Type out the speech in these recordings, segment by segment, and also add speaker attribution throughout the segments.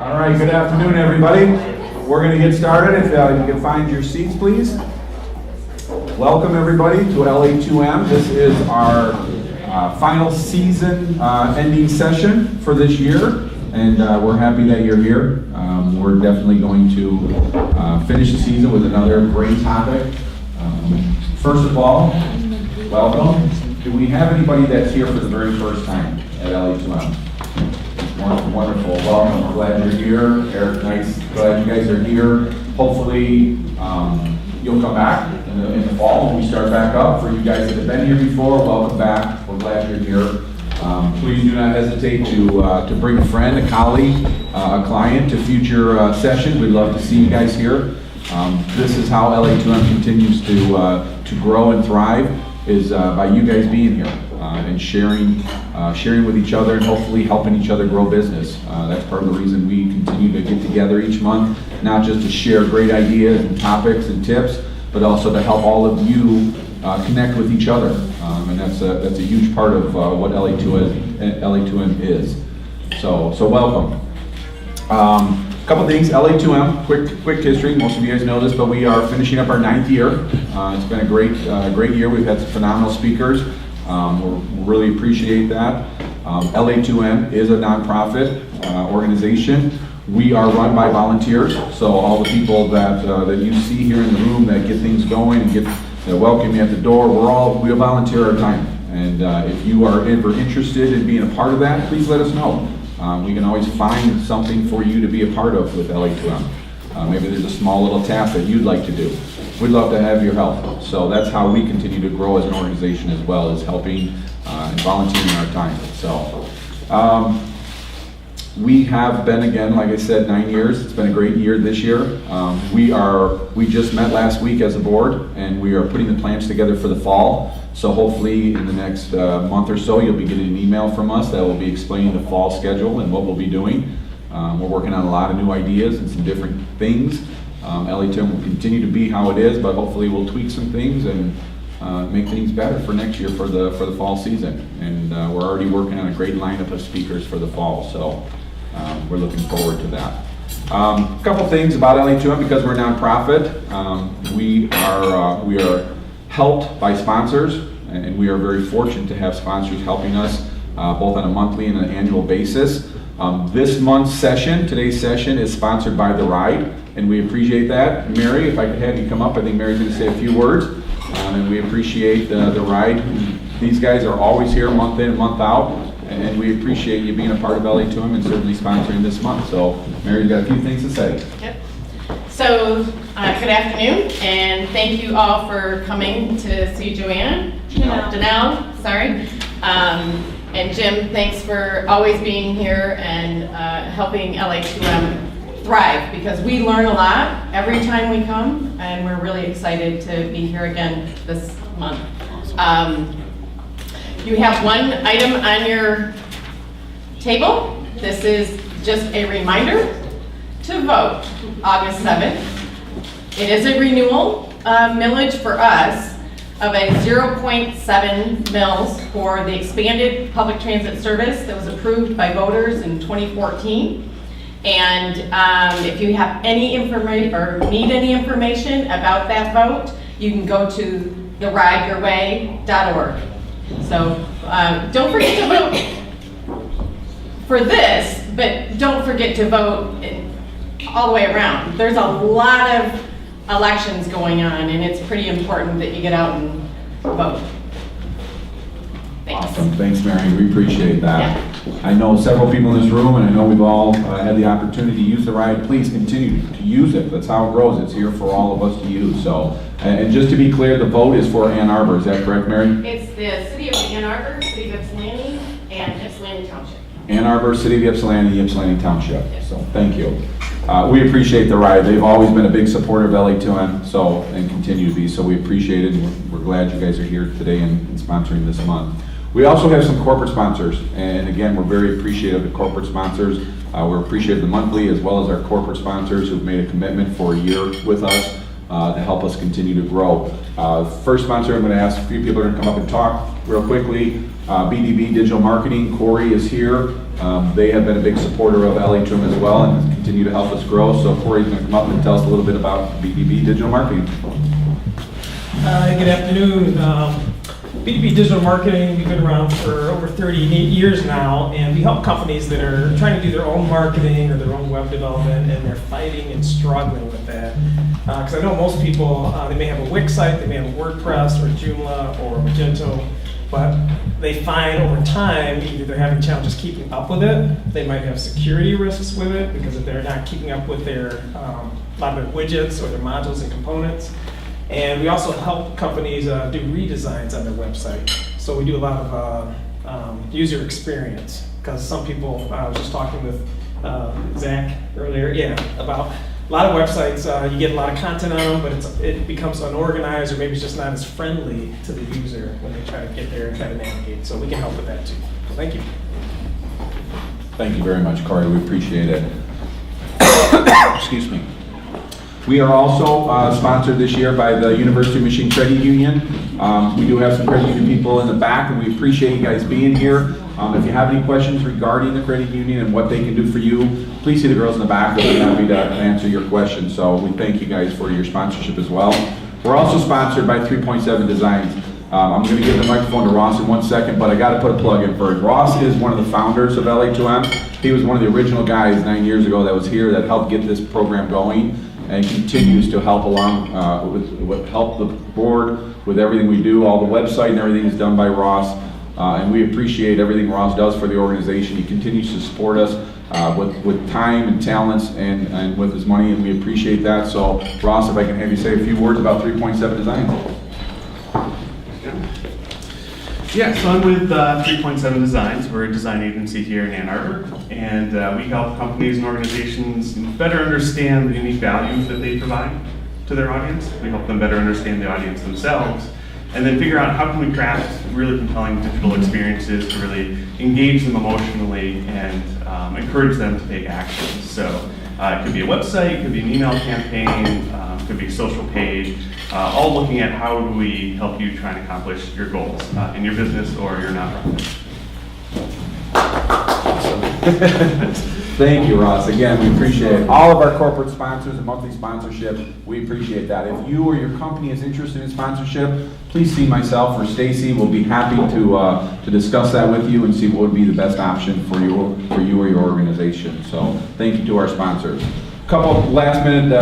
Speaker 1: All right, good afternoon, everybody. We're going to get started. If you can find your seats, please. Welcome, everybody, to LA2M. This is our final season ending session for this year, and we're happy that you're here. We're definitely going to finish the season with another great topic. First of all, welcome. Do we have anybody that's here for the very first time at LA2M? Wonderful. Welcome. We're glad you're here. Eric, nice. Glad you guys are here. Hopefully, you'll come back in the fall when we start back up. For you guys that have been here before, welcome back. We're glad you're here. Please do not hesitate to bring a friend, a colleague, a client to future sessions. We'd love to see you guys here. This is how LA2M continues to grow and thrive, is by you guys being here and sharing with each other and hopefully helping each other grow business. That's part of the reason we continue to get together each month, not just to share great ideas and topics and tips, but also to help all of you connect with each other. And that's a huge part of what LA2M is. So welcome. A couple things. LA2M, quick history. Most of you guys know this, but we are finishing up our 9th year. It's been a great year. We've had some phenomenal speakers. We really appreciate that. LA2M is a nonprofit organization. We are run by volunteers, so all the people that you see here in the room that get things going and that welcome you at the door, we volunteer our time. And if you are ever interested in being a part of that, please let us know. We can always find something for you to be a part of with LA2M. Maybe there's a small little task that you'd like to do. We'd love to have your help. So that's how we continue to grow as an organization as well, as helping and volunteering our time. So we have been, again, like I said, 9 years. It's been a great year this year. We just met last week as a board, and we are putting the plans together for the fall. So hopefully in the next month or so, you'll be getting an email from us that will be explaining the fall schedule and what we'll be doing. We're working on a lot of new ideas and some different things. LA2M will continue to be how it is, but hopefully we'll tweak some things and make things better for next year for the fall season. And we're already working on a great lineup of speakers for the fall, so we're looking forward to that. A couple things about LA2M, because we're a nonprofit. We are helped by sponsors, and we are very fortunate to have sponsors helping us both on a monthly and an annual basis. This month's session, today's session, is sponsored by The Ride, and we appreciate that. Mary, if I could have you come up, I think Mary's going to say a few words, and we appreciate The Ride. These guys are always here month in, month out, and we appreciate you being a part of LA2M and certainly sponsoring this month. So Mary's got a few things to say.
Speaker 2: Yep. So good afternoon, and thank you all for coming to see Janelle, sorry. And Jim, thanks for always being here and helping LA2M thrive, because we learn a lot every time we come, and we're really excited to be here again this month. You have one item on your table. This is just a reminder to vote August 7th. It is a renewal millage for us of a 0.7 mils for the expanded public transit service that was approved by voters in 2014. And if you have any information or need any information about that vote, you can go to therideyourway.org. So don't forget to vote for this, but don't forget to vote all the way around. There's a lot of elections going on, and it's pretty important that you get out and vote. Thanks.
Speaker 1: Awesome. Thanks, Mary. We appreciate that.
Speaker 2: Yeah.
Speaker 1: I know several people in this room, and I know we've all had the opportunity to use The Ride. Please continue to use it. That's how it grows. It's here for all of us to use. So, and just to be clear, the vote is for Ann Arbor. Is that correct, Mary?
Speaker 2: It's the City of Ann Arbor, City of Ypsilanti, and Ypsilanti Township.
Speaker 1: Ann Arbor, City of Ypsilanti, Ypsilanti Township.
Speaker 2: Yes.
Speaker 1: So thank you. We appreciate The Ride. They've always been a big supporter of LA2M, and continue to be. So we appreciate it, and we're glad you guys are here today and sponsoring this month. We also have some corporate sponsors, and again, we're very appreciative of the corporate sponsors. We're appreciative of the monthly as well as our corporate sponsors who've made a commitment for a year with us to help us continue to grow. First sponsor, I'm going to ask a few people to come up and talk real quickly. BDB Digital Marketing, Corey is here. They have been a big supporter of LA2M as well, and continue to help us grow. So Corey's going to come up and tell us a little bit about B2B digital marketing.
Speaker 3: Good afternoon. B2B digital marketing, we've been around for over 38 years now, and we help companies that are trying to do their own marketing or their own web development, and they're fighting and struggling with that. Because I know most people, they may have a Wix site, they may have a WordPress or Joomla or Magento, but they find over time either they're having challenges keeping up with it, they might have security risks with it because if they're not keeping up with their a lot of their widgets or their modules and components. And we also help companies do redesigns on their website. So we do a lot of user experience, because some people, I was just talking with Zach earlier, about a lot of websites, you get a lot of content on them, but it becomes unorganized, or maybe it's just not as friendly to the user when they try to get there and try to navigate. So we can help with that too. So thank you.
Speaker 1: Thank you very much, Corey. We appreciate it. Excuse me. We are also sponsored this year by the University of Michigan Credit Union. We do have some credit union people in the back, and we appreciate you guys being here. If you have any questions regarding the credit union and what they can do for you, please see the girls in the back. They'll be happy to answer your questions. So we thank you guys for your sponsorship as well. We're also sponsored by 3.7 Designs. I'm going to give the microphone to Ross in 1 second, but I got to put a plug in first. Ross is one of the founders of LA2M. He was one of the original guys 9 years ago that was here that helped get this program going, and continues to help along help the board with everything we do. All the website and everything is done by Ross, and we appreciate everything Ross does for the organization. He continues to support us with time and talents and with his money, and we appreciate that. So Ross, if I can have you say a few words about 3.7 Designs.
Speaker 4: Yeah, so I'm with 3.7 Designs. We're a design agency here in Ann Arbor, and we help companies and organizations better understand the unique value that they provide to their audience. We help them better understand the audience themselves, and then figure out how can we craft really compelling digital experiences to really engage them emotionally and encourage them to take action. So it could be a website, it could be an email campaign, it could be a social page, all looking at how do we help you try and accomplish your goals in your business or your nonprofit.
Speaker 1: Thank you, Ross. Again, we appreciate all of our corporate sponsors and monthly sponsorship. We appreciate that. If you or your company is interested in sponsorship, please see myself or Stacy. We'll be happy to discuss that with you and see what would be the best option for you or your organization. So thank you to our sponsors. A couple of last minute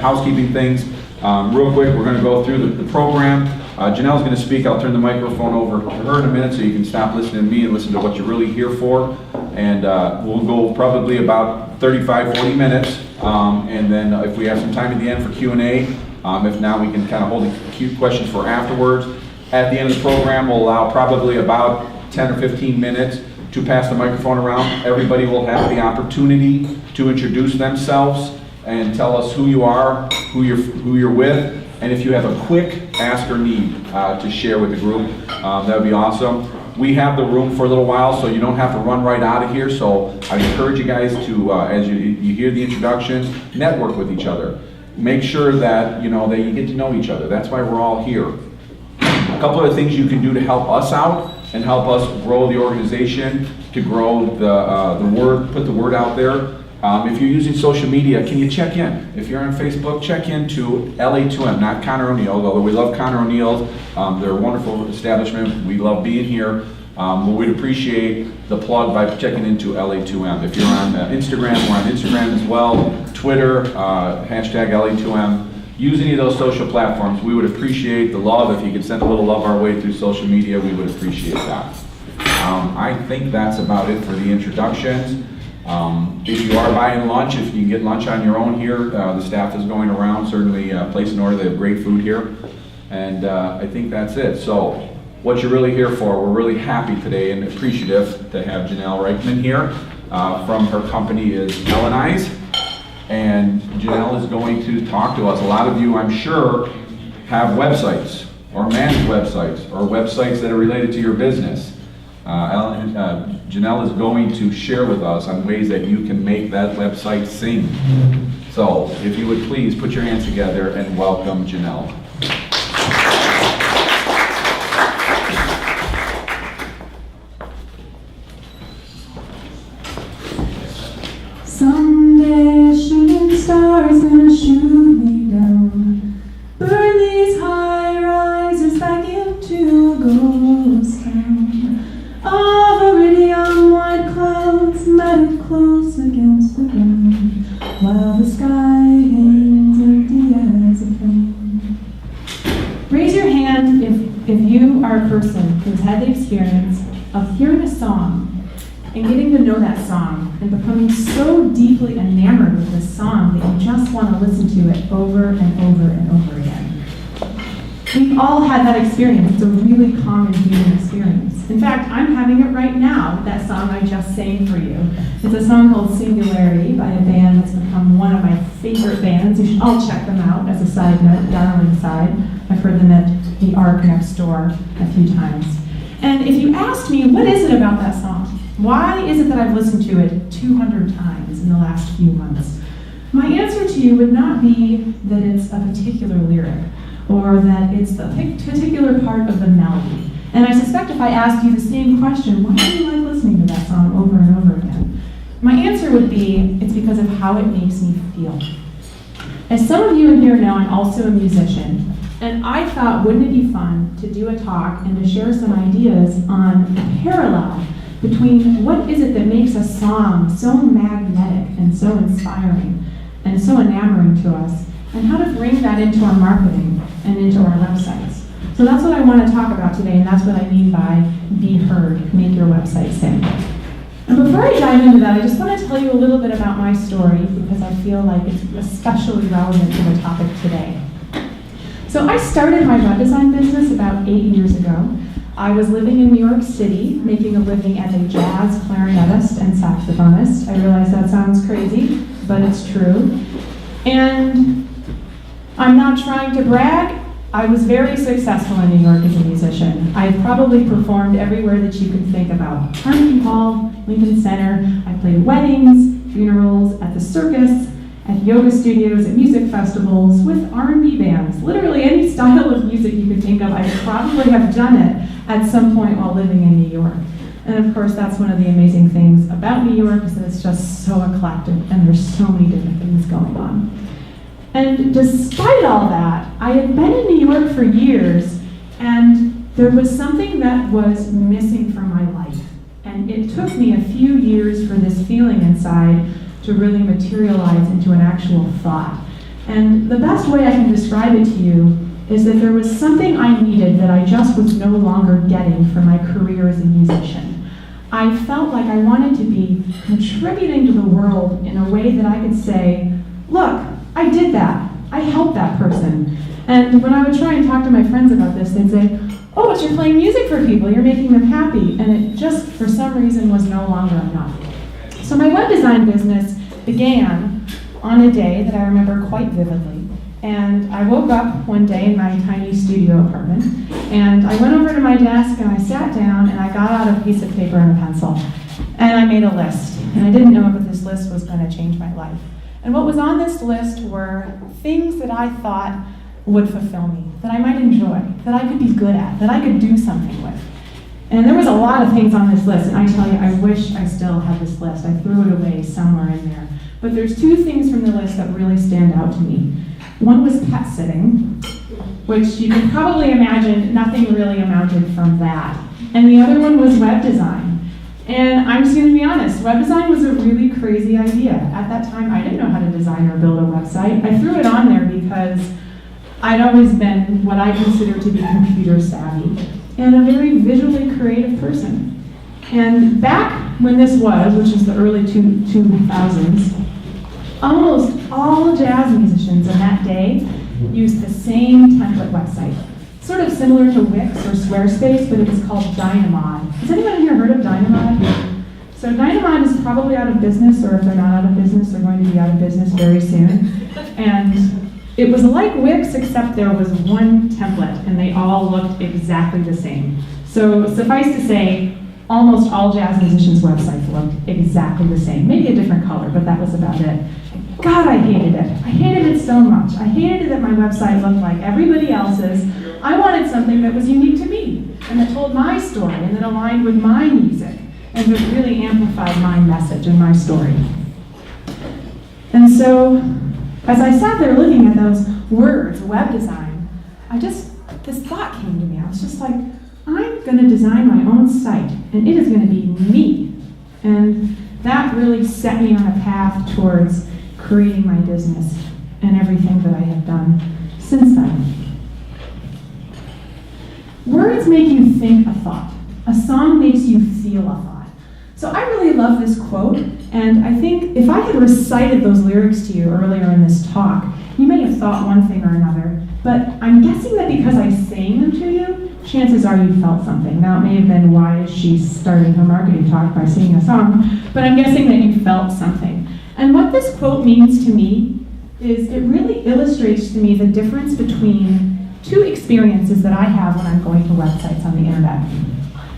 Speaker 1: housekeeping things. Real quick, we're going to go through the program. Janelle's going to speak. I'll turn the microphone over to her in a minute so you can stop listening to me and listen to what you're really here for. And we'll go probably about 35, 40 minutes. And then if we have some time at the end for Q&A, if not, we can kind of hold the Q questions for afterwards. At the end of the program, we'll allow probably about 10 or 15 minutes to pass the microphone around. Everybody will have the opportunity to introduce themselves and tell us who you are, who you're with, and if you have a quick ask or need to share with the group, that would be awesome. We have the room for a little while, so you don't have to run right out of here. So I encourage you guys to, as you hear the introductions, network with each other. Make sure that that you get to know each other. That's why we're all here. A couple of things you can do to help us out and help us grow the organization, to grow the word, put the word out there. If you're using social media, can you check in? If you're on Facebook, check in to LA2M, not Conor O'Neill's, although we love Conor O'Neill's. They're a wonderful establishment. We love being here. But we'd appreciate the plug by checking into LA2M. If you're on Instagram, we're on Instagram as well, Twitter, hashtag LA2M. Use any of those social platforms. We would appreciate the love. If you could send a little love our way through social media, we would appreciate that. I think that's about it for the introductions. If you are buying lunch, if you can get lunch on your own here, the staff is going around, certainly place an order. They have great food here. And I think that's it. So what you're really here for, we're really happy today and appreciative to have Janelle Reichman here. From her company is Ellanyze. And Janelle is going to talk to us. A lot of you, I'm sure, have websites or manage websites or websites that are related to your business. Janelle is going to share with us on ways that you can make that website sing. So if you would please put your hands together and welcome Janelle.
Speaker 5: Someday star's gonna shoot me down. Burn these high rises back into a ghost town. Of iridium white clouds matted close against the ground, while the sky hangs empty as a flame. Raise your hand if you are a person who's had the experience of hearing a song and getting to know that song and becoming so deeply enamored with this song that you just want to listen to it over and over and over again. We've all had that experience. It's a really common human experience. In fact, I'm having it right now with that song I just sang for you. It's a song called Singularity by a band that's become one of my favorite bands. You should all check them out as a side note, Darling Side. I've heard them at the Arc next door a few times. And if you asked me, what is it about that song? Why is it that I've listened to it 200 times in the last few months? My answer to you would not be that it's a particular lyric or that it's the particular part of the melody. And I suspect if I asked you the same question, why do you like listening to that song over and over again? My answer would be, it's because of how it makes me feel. As some of you in here know, I'm also a musician. And I thought, wouldn't it be fun to do a talk and to share some ideas on the parallel between what is it that makes a song so magnetic and so inspiring and so enamoring to us, and how to bring that into our marketing and into our websites. So that's what I want to talk about today, and that's what I mean by be heard, make your website sing. And before I dive into that, I just want to tell you a little bit about my story because I feel like it's especially relevant to the topic today. So I started my web design business about 8 years ago. I was living in New York City, making a living as a jazz clarinetist and saxophonist. I realize that sounds crazy, but it's true. And I'm not trying to brag. I was very successful in New York as a musician. I've probably performed everywhere that you can think about. Carnegie Hall, Lincoln Center. I played weddings, funerals, at the circus, at yoga studios, at music festivals, with R&B bands. Literally any style of music you could think of, I probably have done it at some point while living in New York. And of course, that's one of the amazing things about New York is that it's just so eclectic and there's so many different things going on. And despite all that, I had been in New York for years, and there was something that was missing from my life. And it took me a few years for this feeling inside to really materialize into an actual thought. And the best way I can describe it to you is that there was something I needed that I just was no longer getting from my career as a musician. I felt like I wanted to be contributing to the world in a way that I could say, look, I did that. I helped that person. And when I would try and talk to my friends about this, they'd say, oh, but you're playing music for people. You're making them happy. And it just, for some reason, was no longer enough. So my web design business began on a day that I remember quite vividly. And I woke up one day in my tiny studio apartment, and I went over to my desk and I sat down and I got out a piece of paper and a pencil. And I made a list. And I didn't know if this list was going to change my life. And what was on this list were things that I thought would fulfill me, that I might enjoy, that I could be good at, that I could do something with. And there was a lot of things on this list, and I tell you, I wish I still had this list. I threw it away somewhere in there. But there's two things from the list that really stand out to me. One was pet sitting, which you can probably imagine nothing really amounted from that. And the other one was web design. And I'm just going to be honest, web design was a really crazy idea. At that time, I didn't know how to design or build a website. I threw it on there because I'd always been what I consider to be computer savvy and a very visually creative person. And back when this was, which is the early 2000s, almost all jazz musicians in that day used the same template website. Sort of similar to Wix or Squarespace, but it was called Dynamod. Has anyone here heard of Dynamod? So Dynamod is probably out of business, or if they're not out of business, they're going to be out of business very soon. And it was like Wix, except there was one template, and they all looked exactly the same. So suffice to say, almost all jazz musicians' websites looked exactly the same. Maybe a different color, but that was about it. God, I hated it. I hated it so much. I hated it that my website looked like everybody else's. I wanted something that was unique to me, and that told my story, and that aligned with my music, and that really amplified my message and my story. And so as I sat there looking at those words, web design, this thought came to me. I was just like, I'm going to design my own site, and it is going to be me. And that really set me on a path towards creating my business and everything that I have done since then. Words make you think a thought. A song makes you feel a thought. So I really love this quote, and I think if I had recited those lyrics to you earlier in this talk, you may have thought one thing or another, but I'm guessing that because I sang them to you, chances are you felt something. Now, it may have been why is she starting her marketing talk by singing a song, but I'm guessing that you felt something. And what this quote means to me is it really illustrates to me the difference between two experiences that I have when I'm going to websites on the internet.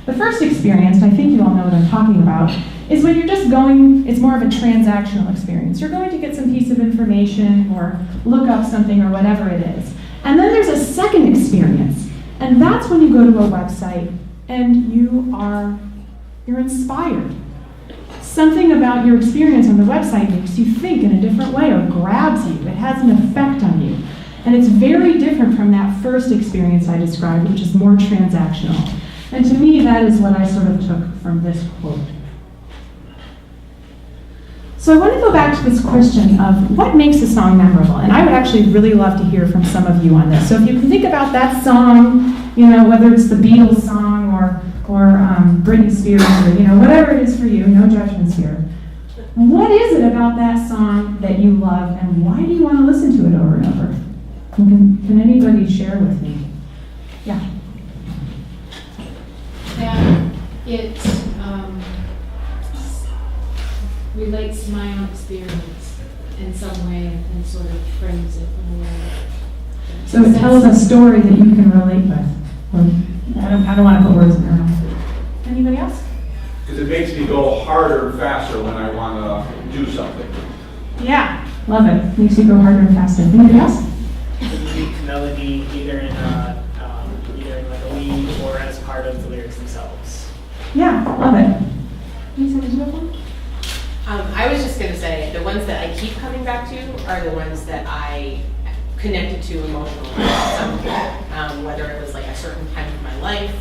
Speaker 5: The first experience, and I think you all know what I'm talking about, is when you're just going, it's more of a transactional experience. You're going to get some piece of information or look up something or whatever it is. And then there's a second experience, and that's when you go to a website and you're inspired. Something about your experience on the website makes you think in a different way or grabs you. It has an effect on you. And it's very different from that first experience I described, which is more transactional. And to me, that is what I sort of took from this quote. So I want to go back to this question of what makes a song memorable. And I would actually really love to hear from some of you on this. So if you can think about that song, whether it's the Beatles song or Britney Spears or, whatever it is for you, no judgments here. What is it about that song that you love, and why do you want to listen to it over and over? Can anybody share with me? Yeah.
Speaker 6: That it relates to my own experience in some way and sort of frames it in a way.
Speaker 5: So it tells a story that you can relate with. I don't want to put words in your mouth. Anybody else?
Speaker 1: Because it makes me go harder and faster when I want to do something.
Speaker 5: Yeah, love it. Makes you go harder and faster. Anybody else?
Speaker 7: Unique melody, either in like a lead or as part of the lyrics themselves.
Speaker 5: Yeah, love it. Lisa, did you have one?
Speaker 2: I was just gonna say, the ones that I keep coming back to are the ones that I connected to emotionally at some point, whether it was like a certain time of my life,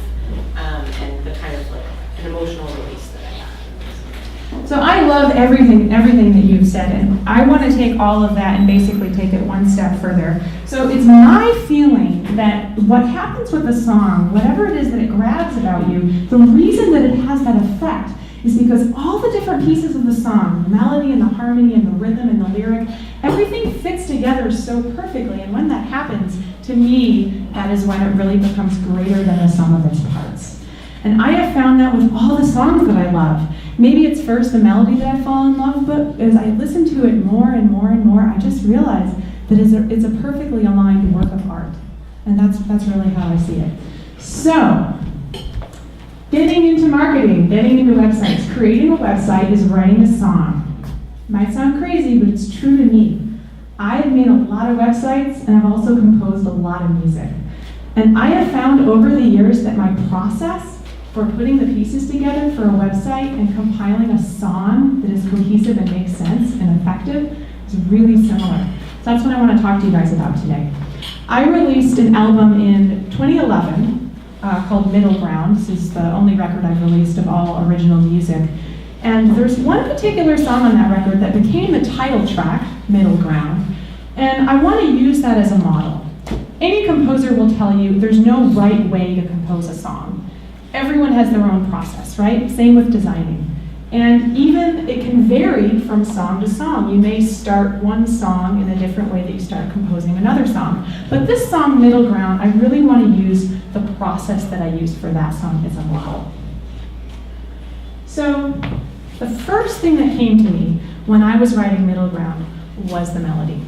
Speaker 2: and the kind of like an emotional release that I had.
Speaker 5: So I love everything that you've said, and I want to take all of that and basically take it one step further. So it's my feeling that what happens with a song, whatever it is that it grabs about you, the reason that it has that effect is because all the different pieces of the song, the melody and the harmony and the rhythm and the lyric, everything fits together so perfectly. And when that happens, to me, that is when it really becomes greater than the sum of its parts. And I have found that with all the songs that I love. Maybe it's first the melody that I fall in love, but as I listen to it more and more and more, I just realize that it's a perfectly aligned work of art. And that's really how I see it. So, getting into marketing, getting into websites, creating a website is writing a song. Might sound crazy, but it's true to me. I've made a lot of websites, and I've also composed a lot of music. And I have found over the years that my process for putting the pieces together for a website and compiling a song that is cohesive and makes sense and effective is really similar. So that's what I want to talk to you guys about today. I released an album in 2011 called Middle Ground. This is the only record I've released of all original music. And there's one particular song on that record that became the title track, Middle Ground. And I want to use that as a model. Any composer will tell you there's no right way to compose a song. Everyone has their own process, right? Same with designing. And even it can vary from song to song. You may start one song in a different way that you start composing another song. But this song, Middle Ground, I really want to use the process that I used for that song as a model. So the first thing that came to me when I was writing Middle Ground was the melody.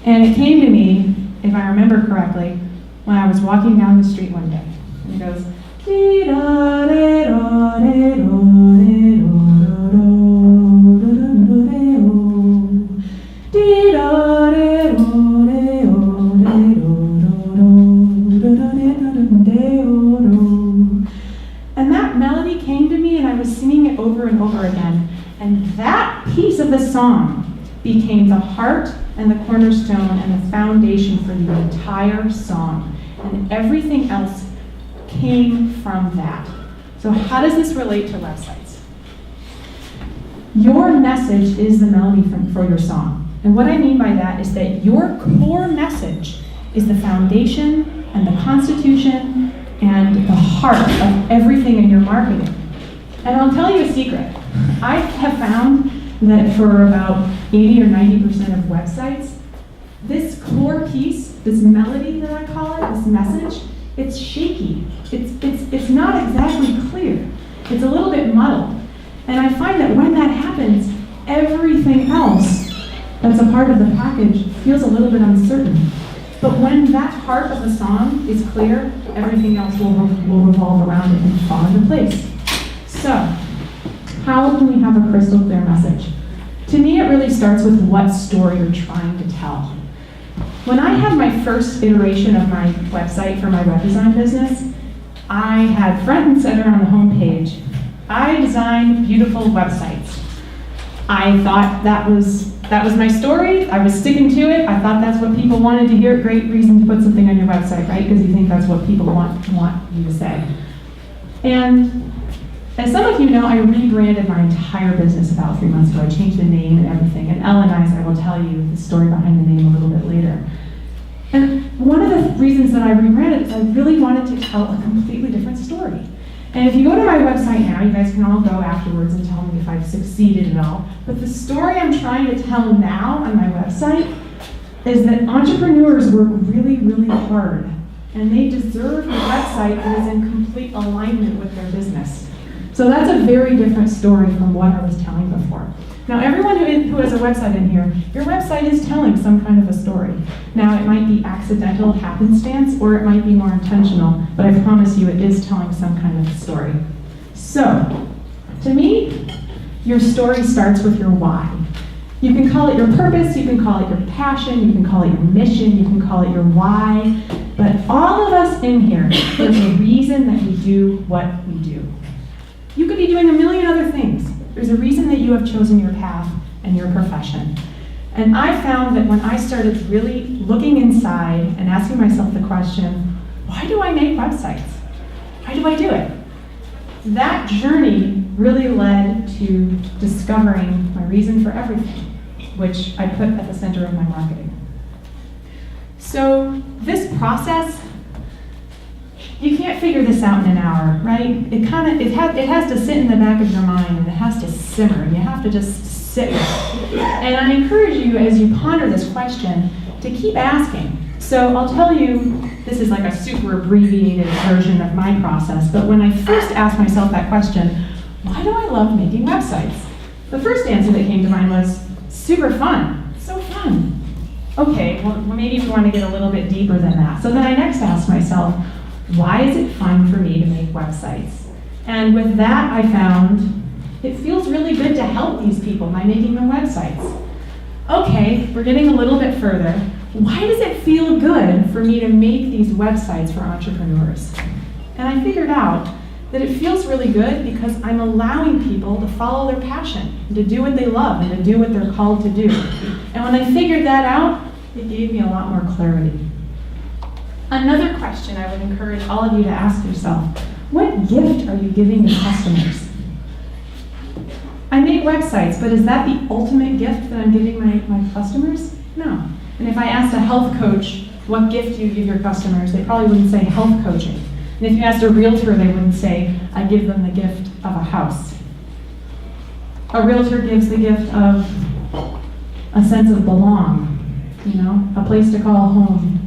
Speaker 5: And it came to me, if I remember correctly, when I was walking down the street one day. And it goes, and that melody came to me and I was singing it over and over again. And that piece of the song became the heart and the cornerstone and the foundation for the entire song. And everything else came from that. So how does this relate to websites? Your message is the melody for your song. And what I mean by that is that your core message is the foundation and the constitution and the heart of everything in your marketing. And I'll tell you a secret. I have found that for about 80 or 90% of websites, this core piece, this melody that I call it, this message, it's shaky. It's not exactly clear. It's a little bit muddled. And I find that when that happens, everything else that's a part of the package feels a little bit uncertain. But when that heart of the song is clear, everything else will revolve around it and fall into place. So, how can we have a crystal clear message? To me, it really starts with what story you're trying to tell. When I had my first iteration of my website for my web design business, I had front and center on the home page. I designed beautiful websites. I thought that was my story. I was sticking to it. I thought that's what people wanted to hear. Great reason to put something on your website, right? Because you think that's what people want you to say. And as some of you know, I rebranded my entire business about 3 months ago. I changed the name and everything. And Ellanyze, I will tell you the story behind the name a little bit later. And one of the reasons that I rebranded is I really wanted to tell a completely different story. And if you go to my website now, you guys can all go afterwards and tell me if I've succeeded at all. But the story I'm trying to tell now on my website is that entrepreneurs work really, really hard. And they deserve a website that is in complete alignment with their business. So that's a very different story from what I was telling before. Now, everyone who has a website in here, your website is telling some kind of a story. Now, it might be accidental happenstance, or it might be more intentional, but I promise you it is telling some kind of story. So, to me, your story starts with your why. You can call it your purpose, you can call it your passion, you can call it your mission, you can call it your why, but all of us in here, there's a reason that we do what we do. You could be doing a million other things. There's a reason that you have chosen your path and your profession. And I found that when I started really looking inside and asking myself the question, why do I make websites? Why do I do it? That journey really led to discovering my reason for everything, which I put at the center of my marketing. So this process, you can't figure this out in an hour, right? It has to sit in the back of your mind, and it has to simmer. You have to just sit with it. And I encourage you, as you ponder this question, to keep asking. So I'll tell you, this is like a super abbreviated version of my process, but when I first asked myself that question, why do I love making websites? The first answer that came to mind was, super fun. So fun. Okay, well maybe we want to get a little bit deeper than that. So then I next asked myself, why is it fun for me to make websites? And with that, I found it feels really good to help these people by making them websites. Okay, we're getting a little bit further. Why does it feel good for me to make these websites for entrepreneurs? And I figured out that it feels really good because I'm allowing people to follow their passion, and to do what they love, and to do what they're called to do. And when I figured that out, it gave me a lot more clarity. Another question I would encourage all of you to ask yourself, what gift are you giving your customers? I make websites, but is that the ultimate gift that I'm giving my customers? No. And if I asked a health coach, what gift do you give your customers, they probably wouldn't say health coaching. And if you asked a realtor, they wouldn't say, I give them the gift of a house. A realtor gives the gift of a sense of belong, a place to call home.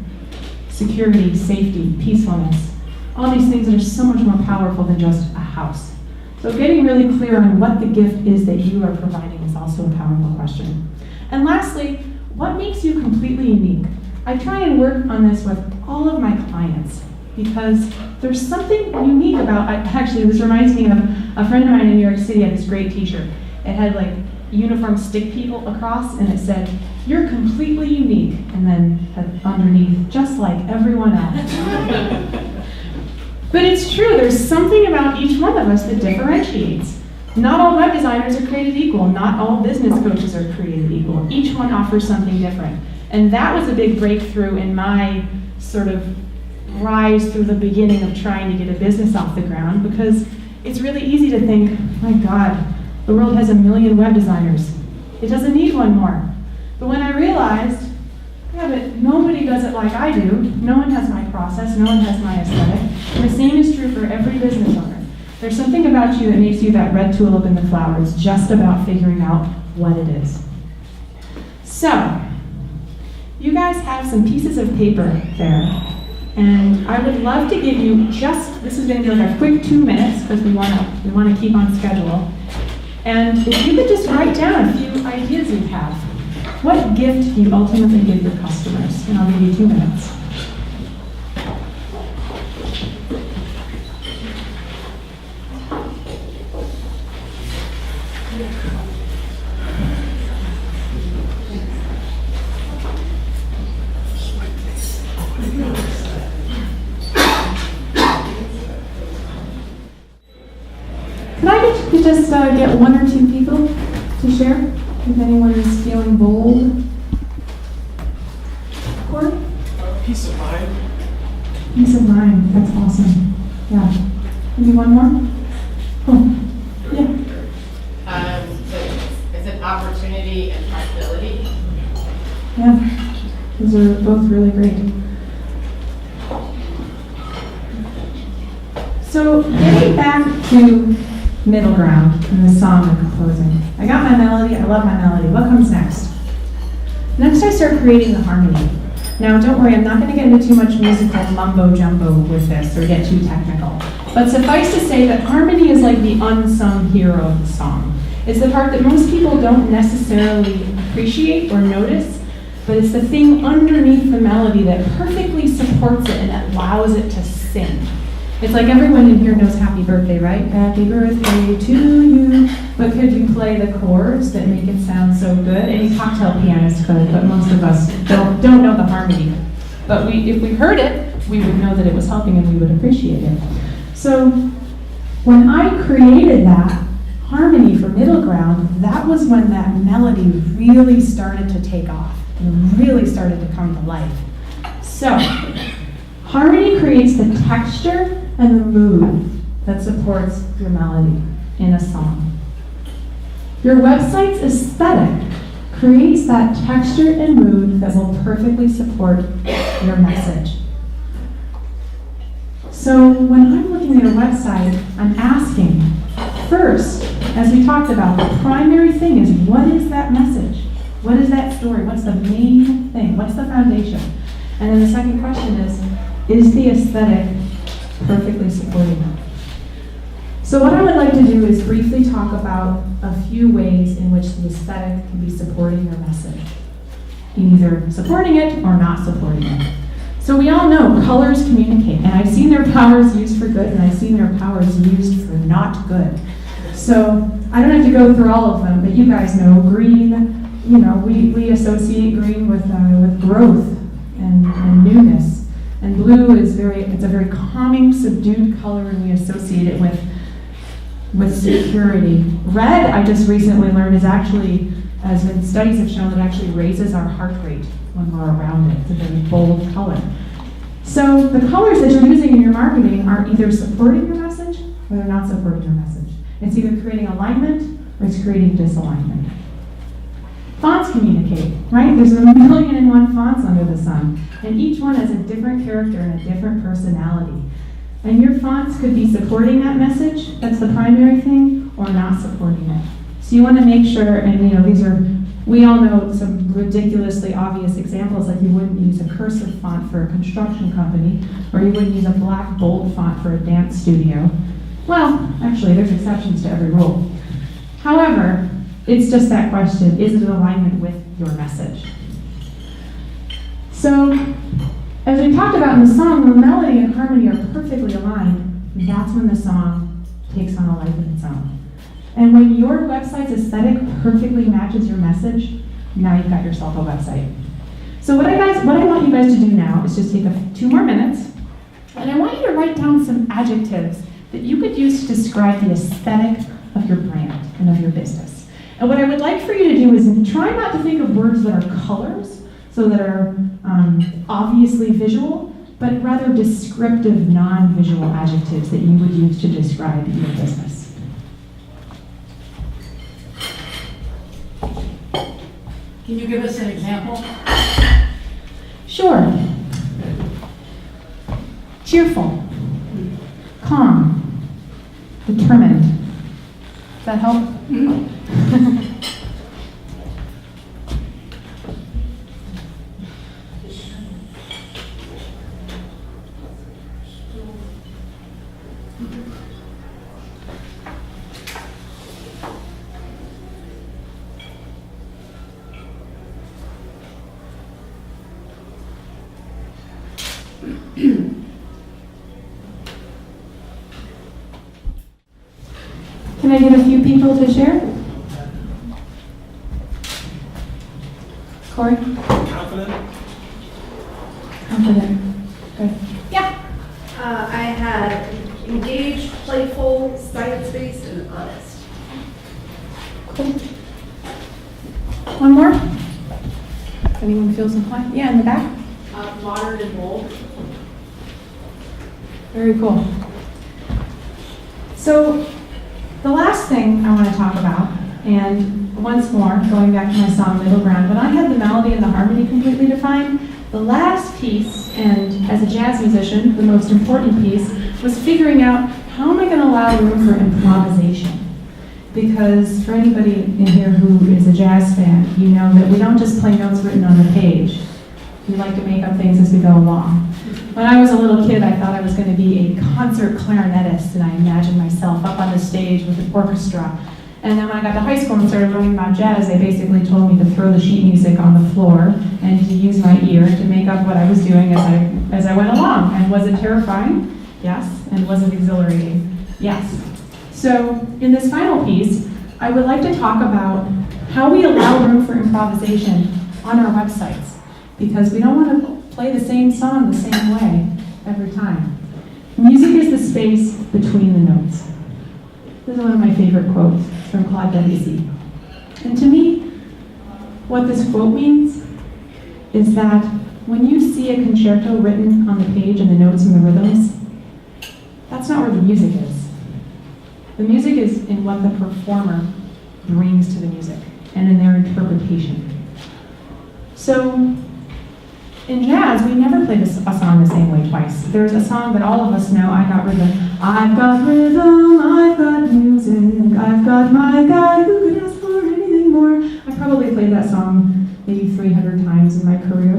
Speaker 5: Security, safety, peacefulness, all these things that are so much more powerful than just a house. So getting really clear on what the gift is that you are providing is also a powerful question. And lastly, what makes you completely unique? I try and work on this with all of my clients because there's something unique about, actually this reminds me of a friend of mine in New York City had this great t-shirt. It had like uniform stick people across and it said, you're completely unique, and then underneath, just like everyone else. But it's true, there's something about each one of us that differentiates. Not all web designers are created equal. Not all business coaches are created equal. Each one offers something different. And that was a big breakthrough in my sort of rise through the beginning of trying to get a business off the ground, because it's really easy to think, my God, the world has 1 million web designers. It doesn't need one more. But when I realized, yeah, but nobody does it like I do. No one has my process. No one has my aesthetic. And the same is true for every business owner. There's something about you that makes you that red tulip in the flower. It's just about figuring out what it is. So, you guys have some pieces of paper there. And I would love to give you this is going to be like a quick 2 minutes, because we want to keep on schedule. And if you could just write down a few ideas you have. What gift do you ultimately give your customers? And I'll give you 2 minutes. Can I just get 1 or 2 people to share? If anyone is feeling bold. Corey?
Speaker 3: Peace of mind.
Speaker 5: Peace of mind. That's awesome. Yeah. Maybe one more? Cool. Yeah.
Speaker 2: Is it opportunity and possibility?
Speaker 5: Yeah. Those are both really great. So getting back to middle ground in the song I'm composing. I got my melody, I love my melody. What comes next? Next I start creating the harmony. Now don't worry, I'm not going to get into too much musical mumbo jumbo with this or get too technical. But suffice to say that harmony is like the unsung hero of the song. It's the part that most people don't necessarily appreciate or notice, but it's the thing underneath the melody that perfectly supports it and allows it to sing. It's like everyone in here knows happy birthday, right? Happy birthday to you. But could you play the chords that make it sound so good? Any cocktail pianist could, but most of us don't know the harmony. But if we heard it, we would know that it was helping and we would appreciate it. So when I created that harmony for middle ground, that was when that melody really started to take off and really started to come to life. So harmony creates the texture and the mood that supports your melody in a song. Your website's aesthetic creates that texture and mood that will perfectly support your message. So when I'm looking at your website, I'm asking, first, as we talked about, the primary thing is, what is that message? What is that story? What's the main thing? What's the foundation? And then the second question is the aesthetic perfectly supporting it? So what I would like to do is briefly talk about a few ways in which the aesthetic can be supporting your message. Either supporting it or not supporting it. So we all know colors communicate, and I've seen their powers used for good, and I've seen their powers used for not good. So I don't have to go through all of them, but you guys know green, we associate green with growth and newness. And blue is it's a very calming, subdued color, and we associate it with security. Red, I just recently learned, is actually, as studies have shown, it actually raises our heart rate when we're around it. It's a very bold color. So the colors that you're using in your marketing are either supporting your message or they're not supporting your message. It's either creating alignment or it's creating disalignment. Fonts communicate, right? There's 1,000,001 fonts under the sun, and each one has a different character and a different personality. And your fonts could be supporting that message, that's the primary thing, or not supporting it. So you want to make sure, and we all know some ridiculously obvious examples, like you wouldn't use a cursive font for a construction company, or you wouldn't use a black bold font for a dance studio. Well, actually, there's exceptions to every rule. However, it's just that question, is it in alignment with your message? So, as we talked about in the song, when melody and harmony are perfectly aligned, that's when the song takes on a life of its own. And when your website's aesthetic perfectly matches your message, now you've got yourself a website. So what I want you guys to do now is just take 2 more minutes, and I want you to write down some adjectives that you could use to describe the aesthetic of your brand and of your business. And what I would like for you to do is try not to think of words that are colors, so that are obviously visual, but rather descriptive, non-visual adjectives that you would use to describe your business.
Speaker 8: Can you give us an example?
Speaker 5: Sure. Cheerful, calm, determined. Does that help? Can I get a few people to share? Corey?
Speaker 3: Confident?
Speaker 5: Confident. Good. Yeah.
Speaker 9: I had engaged, playful, science-based, and honest.
Speaker 5: Cool. One more? If anyone feels inclined. Yeah, in the back.
Speaker 9: Modern and bold.
Speaker 5: Very cool. So, the last thing I want to talk about, and once more, going back to my song Middle Ground, when I had the melody and the harmony completely defined, the last piece, and as a jazz musician, the most important piece, was figuring out how am I going to allow room for improvisation. Because for anybody in here who is a jazz fan, you know that we don't just play notes written on the page. We like to make up things as we go along. When I was a little kid, I thought I was going to be a concert clarinetist, and I imagined myself up on the stage with an orchestra. And then when I got to high school and started learning about jazz, they basically told me to throw the sheet music on the floor and to use my ear to make up what I was doing as I went along. And was it terrifying? Yes. And was it exhilarating? Yes. So in this final piece, I would like to talk about how we allow room for improvisation on our websites, because we don't want to play the same song the same way every time. Music is the space between the notes. This is one of my favorite quotes from Claude Debussy. And to me, what this quote means is that when you see a concerto written on the page and the notes and the rhythms, that's not where the music is. The music is in what the performer brings to the music and in their interpretation. So, in jazz, we never play a song the same way twice. There's a song that all of us know, I Got Rhythm. I've got rhythm, I've got music, I've got my guy, who could ask for anything more? I probably played that song maybe 300 times in my career.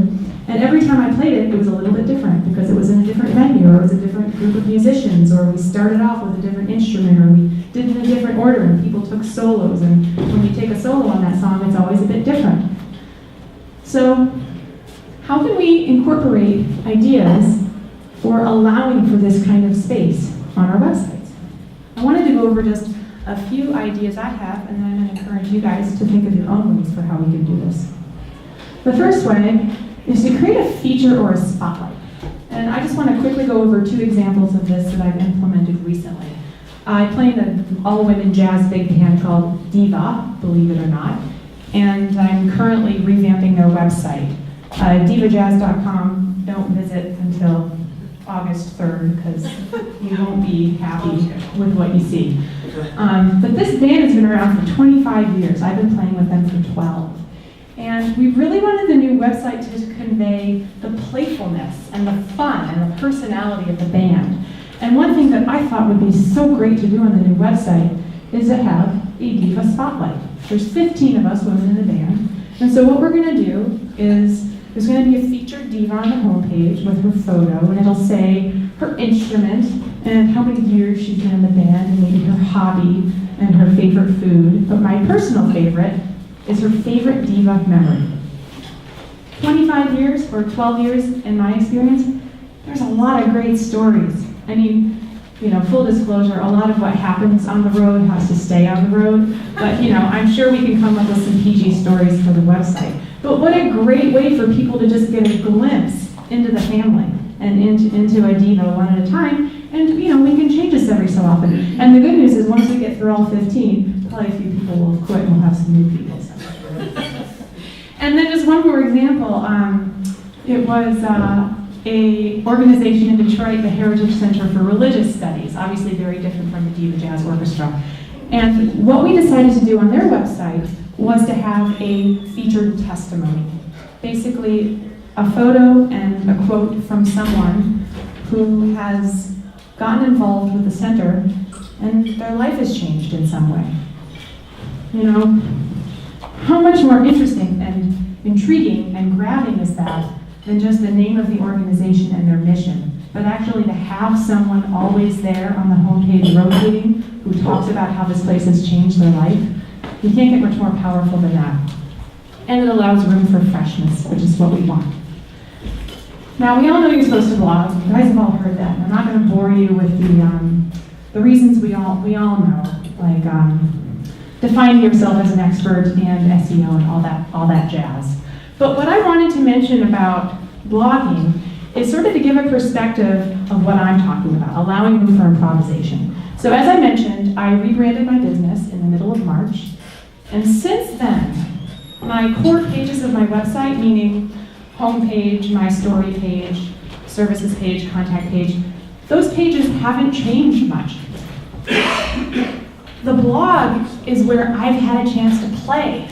Speaker 5: And every time I played it, it was a little bit different because it was in a different venue, or it was a different group of musicians, or we started off with a different instrument, or we did it in a different order, and people took solos. And when you take a solo on that song, it's always a bit different. So, how can we incorporate ideas for allowing for this kind of space on our websites? I wanted to go over just a few ideas I have, and then I'm going to encourage you guys to think of your own ways for how we can do this. The first way is to create a feature or a spotlight. And I just want to quickly go over 2 examples of this that I've implemented recently. I play in an all-women jazz big band called Diva, believe it or not, and I'm currently revamping their website. Divajazz.com, don't visit until August 3rd because you won't be happy with what you see. But this band has been around for 25 years. I've been playing with them for 12. And we really wanted the new website to convey the playfulness and the fun and the personality of the band. And one thing that I thought would be so great to do on the new website is to have a diva spotlight. There's 15 of us women in the band. And so what we're going to do is there's going to be a featured diva on the homepage with her photo, and it'll say her instrument and how many years she's been in the band, and maybe her hobby and her favorite food. But my personal favorite is her favorite diva memory. 25 years or 12 years in my experience, there's a lot of great stories. I mean, you know, full disclosure, a lot of what happens on the road has to stay on the road, but you know, I'm sure we can come up with some PG stories for the website. But what a great way for people to just get a glimpse into the family and into a diva one at a time. And, you know, we can change this every so often. And the good news is once we get through all 15, probably a few people will quit and we'll have some new people. And then just one more example. It was a organization in Detroit, the Heritage Center for Religious Studies, obviously very different from the Diva Jazz Orchestra. And what we decided to do on their website was to have a featured testimony. Basically, a photo and a quote from someone who has gotten involved with the center and their life has changed in some way. You know, how much more interesting and intriguing and grabbing is that than just the name of the organization and their mission, but actually to have someone always there on the homepage rotating who talks about how this place has changed their life. You can't get much more powerful than that. And it allows room for freshness, which is what we want. Now, we all know you're supposed to blog. You guys have all heard that. I'm not going to bore you with the reasons we all know, like defining yourself as an expert and SEO and all that jazz. But what I wanted to mention about blogging is sort of to give a perspective of what I'm talking about, allowing room for improvisation. So as I mentioned, I rebranded my business in the middle of March. And since then, my core pages of my website, meaning homepage, my story page, services page, contact page, those pages haven't changed much. The blog is where I've had a chance to play.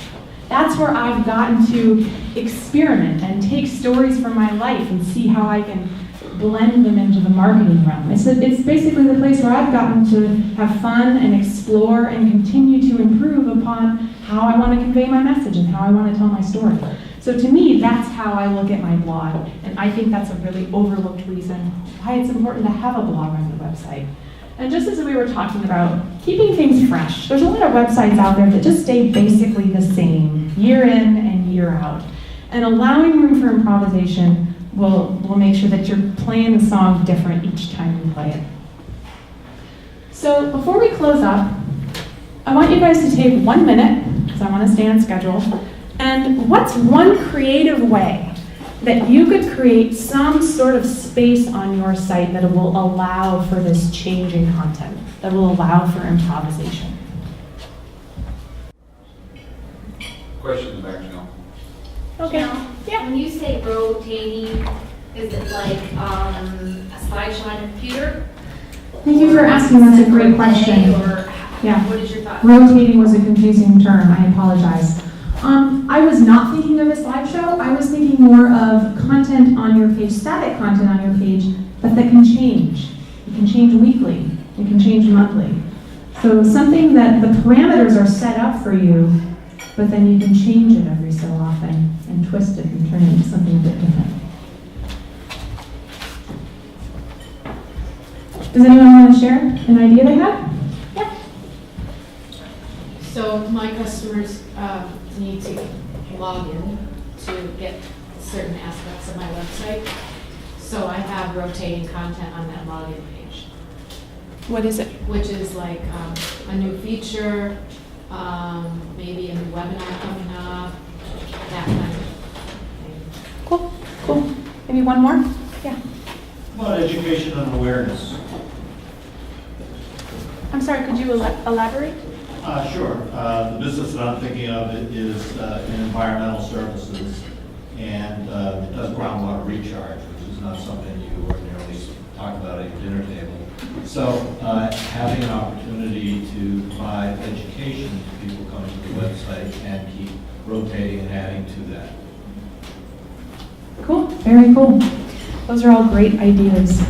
Speaker 5: That's where I've gotten to experiment and take stories from my life and see how I can blend them into the marketing realm. It's basically the place where I've gotten to have fun and explore and continue to improve upon how I want to convey my message and how I want to tell my story. So to me, that's how I look at my blog. And I think that's a really overlooked reason why it's important to have a blog on your website. And just as we were talking about keeping things fresh, there's a lot of websites out there that just stay basically the same year in and year out. And allowing room for improvisation will make sure that you're playing the song different each time you play it. So before we close up, I want you guys to take 1 minute, because I want to stay on schedule, and what's one creative way that you could create some sort of space on your site that will allow for this changing content, that will allow for improvisation?
Speaker 1: Questions back, Janelle?
Speaker 5: Okay.
Speaker 9: Yeah. When you say rotating, is it like a slideshow on your computer?
Speaker 5: Thank you for asking, that's a great question.
Speaker 9: Or
Speaker 5: Yeah.
Speaker 9: what is your thought?
Speaker 5: Rotating was a confusing term, I apologize. I was not thinking of a slideshow, I was thinking more of content on your page, static content on your page, but that can change. It can change weekly, it can change monthly. So something that the parameters are set up for you, but then you can change it every so often and twist it and turn it into something a bit different. Does anyone want to share an idea they have? Yeah.
Speaker 6: So my customers need to log in to get certain aspects of my website. So I have rotating content on that login page.
Speaker 5: What is it?
Speaker 6: Which is like a new feature, maybe a new webinar coming up, that kind of thing.
Speaker 5: Cool. Maybe one more? Yeah.
Speaker 10: About education and awareness.
Speaker 5: I'm sorry, could you elaborate?
Speaker 10: Sure. The business that I'm thinking of is in environmental services, and it does groundwater recharge, which is not something you ordinarily talk about at your dinner table. So having an opportunity to provide education to people coming to the website and keep rotating and adding to that.
Speaker 5: Cool, very cool. Those are all great ideas.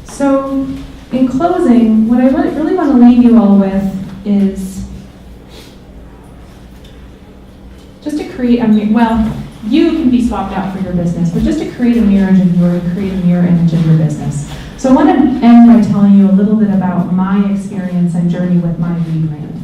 Speaker 5: So, in closing, what I really want to leave you all with is just to create you can be swapped out for your business, but just to create a mirror image of your business. So I want to end by telling you a little bit about my experience and journey with my rebrand.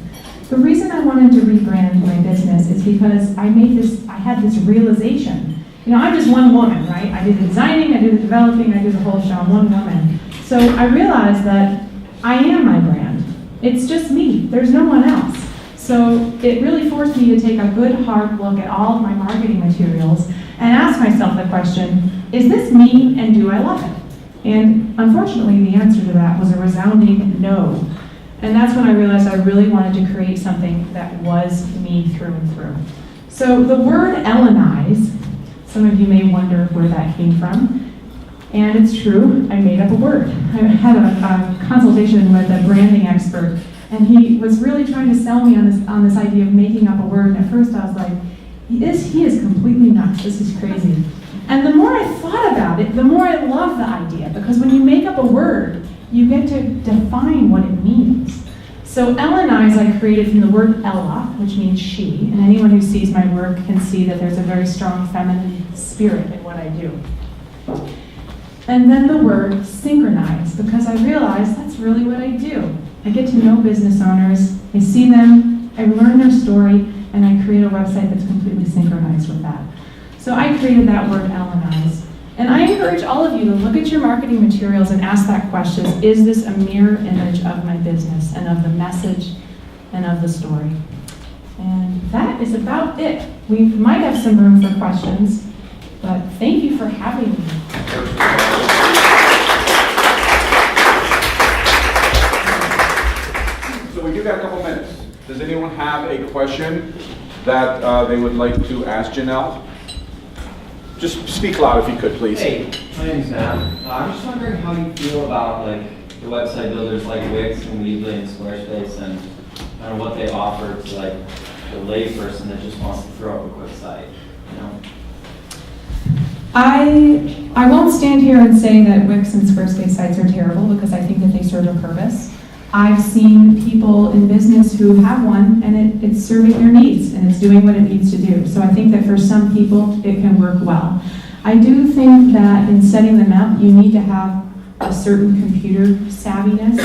Speaker 5: The reason I wanted to rebrand my business is because I had this realization. You know, I'm just one woman, right? I do the designing, I do the developing, I do the whole show, I'm one woman. So I realized that I am my brand. It's just me, there's no one else. So it really forced me to take a good hard look at all of my marketing materials and ask myself the question, is this me and do I love it? And unfortunately, the answer to that was a resounding no. And that's when I realized I really wanted to create something that was me through and through. So the word Ellanyze, some of you may wonder where that came from. And it's true, I made up a word. I had a consultation with a branding expert, and he was really trying to sell me on this idea of making up a word. And at first I was like, he is completely nuts, this is crazy. And the more I thought about it, the more I loved the idea, because when you make up a word, you get to define what it means. So Ellanyze I created from the word Ella, which means she, and anyone who sees my work can see that there's a very strong feminine spirit in what I do. And then the word synchronize, because I realized that's really what I do. I get to know business owners, I see them, I learn their story, and I create a website that's completely synchronized with that. So I created that word Ellanyze. And I encourage all of you to look at your marketing materials and ask that question, is this a mirror image of my business and of the message and of the story? And that is about it. We might have some room for questions, but thank you for having me.
Speaker 1: So we do got a couple minutes. Does anyone have a question that they would like to ask Janelle? Just speak loud if you could, please.
Speaker 11: Hey, my name's Matt. I'm just wondering how you feel about like the website builders like Wix and Weebly and Squarespace and what they offer to like the layperson that just wants to throw up a quick site, you know?
Speaker 5: I won't stand here and say that Wix and Squarespace sites are terrible, because I think that they serve a purpose. I've seen people in business who have one, and it's serving their needs, and it's doing what it needs to do. So I think that for some people, it can work well. I do think that in setting them up, you need to have a certain computer savviness.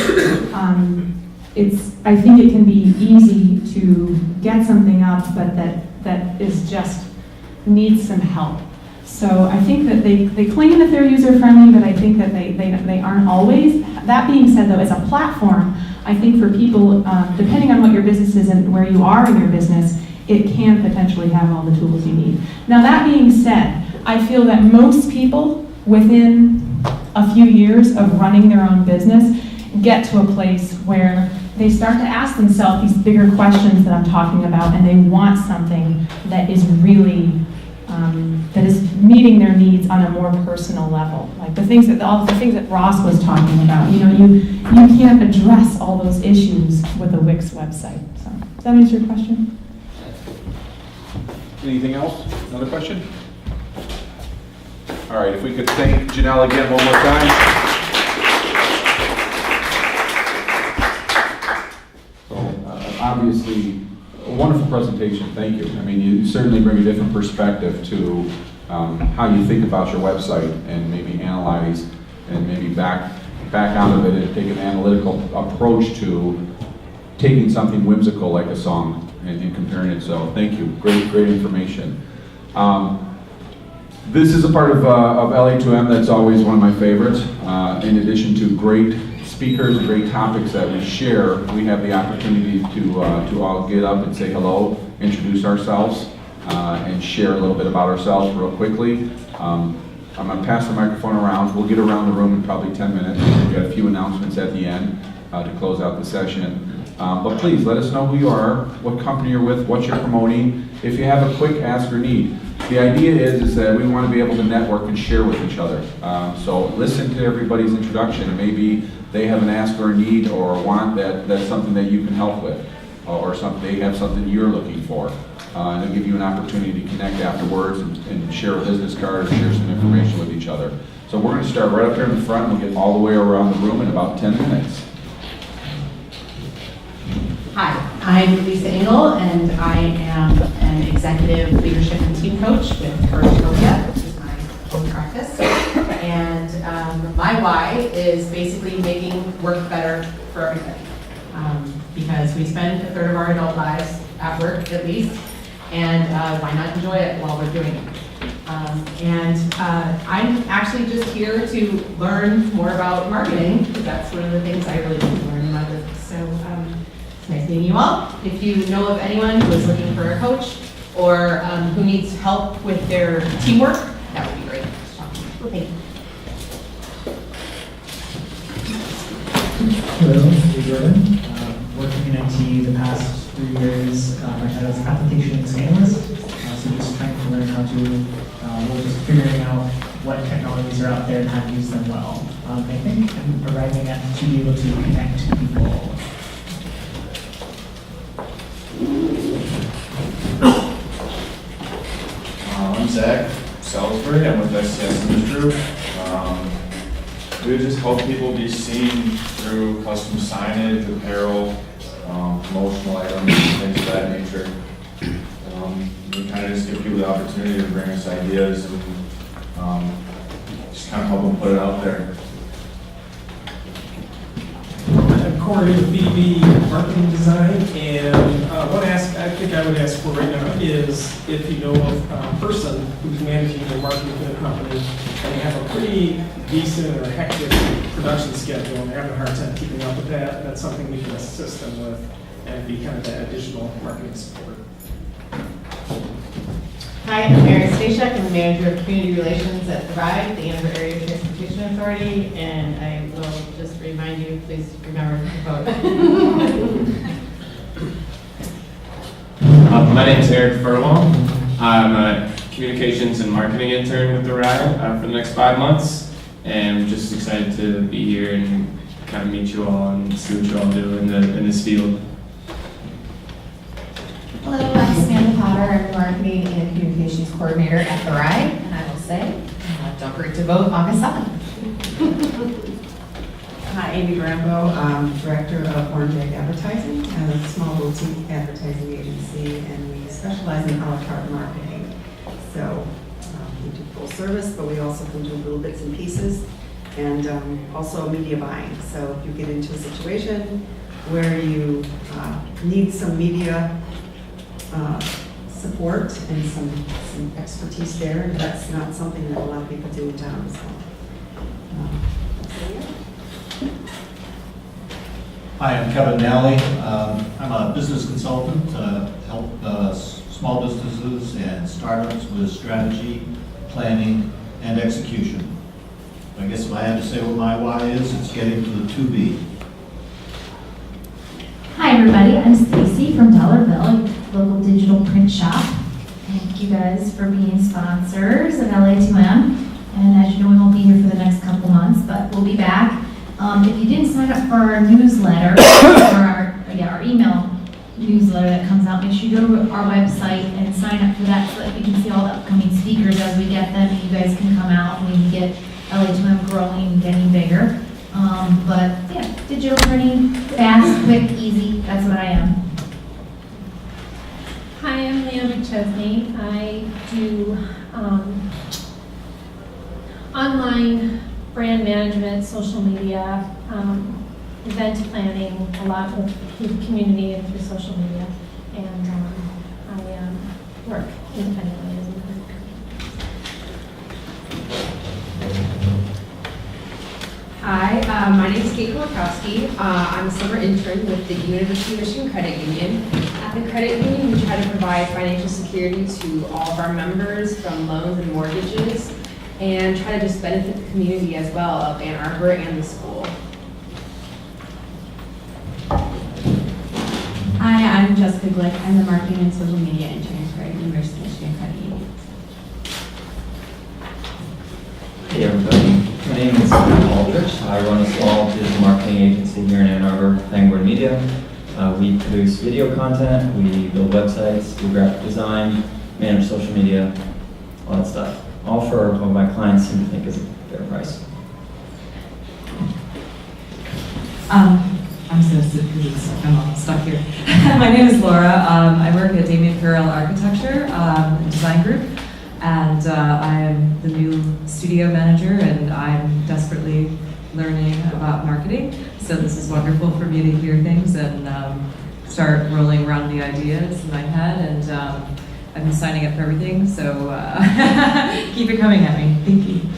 Speaker 5: I think it can be easy to get something up, but that is just needs some help. So I think that they claim that they're user-friendly, but I think that they aren't always. That being said, though, as a platform, I think for people, depending on what your business is and where you are in your business, it can potentially have all the tools you need. Now, that being said, I feel that most people, within a few years of running their own business, get to a place where they start to ask themselves these bigger questions that I'm talking about, and they want something that is really that is meeting their needs on a more personal level. Like all the things that Ross was talking about. You know, you can't address all those issues with a Wix website. So, does that answer your question?
Speaker 1: Anything else? Another question? All right, if we could thank Janelle again one more time. So, obviously, a wonderful presentation. Thank you. I mean, you certainly bring a different perspective to how you think about your website, and maybe analyze and maybe back out of it and take an analytical approach to taking something whimsical like a song and comparing it. So thank you. Great information. This is a part of LA2M that's always one of my favorites. In addition to great speakers and great topics that we share, we have the opportunity to all get up and say hello, introduce ourselves, and share a little bit about ourselves real quickly. I'm going to pass the microphone around. We'll get around the room in probably 10 minutes. We've got a few announcements at the end to close out the session. But please let us know who you are, what company you're with, what you're promoting. If you have a quick ask or need. The idea is that we want to be able to network and share with each other. So listen to everybody's introduction, and maybe they have an ask or a need or a want that's something that you can help with, or they have something you're looking for. And it'll give you an opportunity to connect afterwards and share a business card or share some information with each other. So we're going to start right up here in the front, and we'll get all the way around the room in about 10 minutes.
Speaker 12: Hi, I'm Lisa Engel, and I am an executive leadership and team coach with Couragepia, which is my own practice. And my why is basically making work better for everybody. Because we spend a third of our adult lives at work, at least, and why not enjoy it while we're doing it? I'm actually just here to learn more about marketing, because that's one of the things I really want to learn in my business. So it's nice meeting you all. If you know of anyone who is looking for a coach or who needs help with their teamwork, that would be great. Thank you.
Speaker 13: Hello, Steve Jordan. Working in IT the past 3 years. I had an applications analyst, so just trying to learn how to, we're just figuring out what technologies are out there and how to use them well. I think I'm arriving at to be able to connect people.
Speaker 14: I'm Zach Salisbury. I'm with SCS Group. We just help people be seen through custom signage, apparel, promotional items, things of that nature. We kind of just give people the opportunity to bring us ideas and just kind of help them put it out there.
Speaker 3: I'm Corey with B2B Marketing Design, and I think I would ask for right now is if you know of a person who's managing their marketing for the company and they have a pretty decent or hectic production schedule and they're having a hard time keeping up with that, that's something we can assist them with and be kind of that additional marketing support.
Speaker 2: Hi, I'm Mary Stashak. I'm the Manager of Community Relations at Thrive, the Ann Arbor Area Transportation Authority, and I will just remind you, please remember to vote.
Speaker 15: My name is Eric Furlong. I'm a communications and marketing intern with the Rayle for the next 5 months, and I'm just excited to be here and kind of meet you all and see what you all do in this field.
Speaker 12: Hello, I'm Samantha Potter. I'm the Marketing and Communications Coordinator at Thrive, and I will say, don't forget to vote August 7th.
Speaker 16: Hi, Amy Grambo, Director of Orange Egg Advertising, a small boutique advertising agency, and we specialize in a la carte marketing. So we do full service, but we also can do little bits and pieces, and also media buying. So if you get into a situation where you need some media support and some expertise there, and that's not something that a lot of people do in town. So,
Speaker 10: Hi, I'm Kevin Nally. I'm a business consultant, help small businesses and startups with strategy, planning, and execution. I guess if I had to say what my why is, it's getting to the 2B.
Speaker 17: Hi everybody, I'm Stacy from Dollarville, local digital print shop. Thank you guys for being sponsors of LA2M. And as you know, we won't be here for the next couple months, but we'll be back. If you didn't sign up for our newsletter, or our email newsletter that comes out, make sure you go to our website and sign up for that so that you can see all the upcoming speakers as we get them. And you guys can come out and we can get LA2M growing and getting bigger. But yeah, digital printing, fast, quick, easy, that's what I am.
Speaker 18: Hi, I'm Leah McChesney. I do online brand management, social media, event planning, a lot with the community and through social media. And I work independently as a group.
Speaker 19: Hi, my name is Kate Kolakowski. I'm a summer intern with the University of Michigan Credit Union. At the credit union, we try to provide financial security to all of our members from loans and mortgages, and try to just benefit the community as well of Ann Arbor and the school.
Speaker 20: Hi, I'm Jessica Glick. I'm the marketing and social media intern for University of Michigan Credit Union.
Speaker 11: Hey everybody, my name is Matt Aldrich. I run a small digital marketing agency here in Ann Arbor, Vanguard Media. We produce video content, we build websites, do graphic design, manage social media, all that stuff. All for what my clients seem to think is a fair price.
Speaker 21: I'm so sick because I'm all stuck here. My name is Laura. I work at Damien Perel Architecture Design Group, and I am the new studio manager, and I'm desperately learning about marketing. So this is wonderful for me to hear things and start rolling around the ideas in my head. And I've been signing up for everything, so keep it coming at me. Thank you.